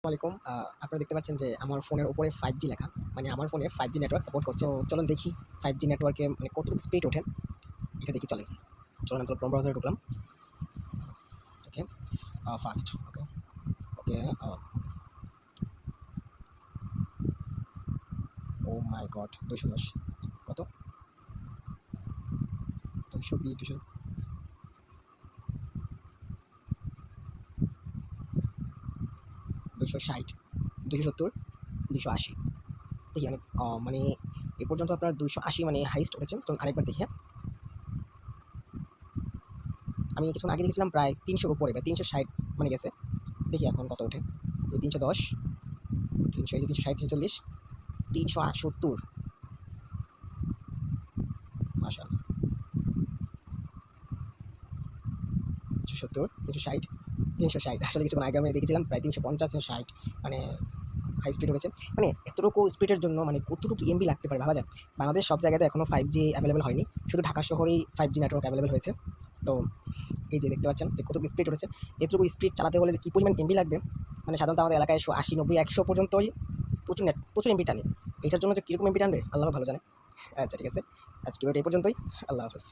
আসসালামু আলাইকুম। আপনারা দেখতে পাচ্ছেন যে আমার ফোনের উপরে 5G লেখা। মানে আমার ফোনে 5G নেটওয়ার্ক সাপোর্ট করছে। তো চলুন দেখি 5G নেটওয়ার্কে মানে কতটুকু স্পিড ওঠে। এটা দেখি চলেন। চলুন আমি ক্রোম ব্রাউজারে ঢুকলাম। ওকে। ফাস্ট। ওকে, ওকে। ওহ মাই গড! 210 কত? 220, 260, 270, 280। দেখি মানে মানে এ পর্যন্ত আপনার 280 মানে হাইয়েস্ট উঠেছে। চলুন আরেকবার দেখি, হ্যাঁ? আমি কিছুক্ষণ আগে দেখেছিলাম প্রায় 300 র উপরে বা 360 মানে গেছে। দেখি এখন কত ওঠে। এই 310, 300, এই যে 360, 340, 370। মাশাআল্লাহ। 370, 360, 360। আসলে কিছুক্ষণ আগে আমি দেখেছিলাম প্রায় 350, 360 মানে হাই স্পিড উঠেছে। মানে এতটুকু স্পিডের জন্য মানে কতটুকু এমবি লাগতে পারে ভাবা যায়? বাংলাদেশ সব জায়গাতে এখনও 5G অ্যাভেলেবল হয়নি। শুধু ঢাকা শহরেই 5G নেটওয়ার্ক অ্যাভেলেবল হয়েছে। তো এই যে দেখতে পাচ্ছেন যে কতটুকু স্পিড উঠেছে। এতটুকু স্পিড চালাতে হলে যে কী পরিমাণ এমবি লাগবে, মানে সাধারণত আমাদের এলাকায় 80, 90, 100 পর্যন্তই প্রচুর এমবি টানে। এটার জন্য যে কীরকম এমবি টানবে আল্লাহ ভালো জানে। আচ্ছা ঠিক আছে। আজকে ভিডিওটা এই পর্যন্তই। আল্লাহ হাফেজ।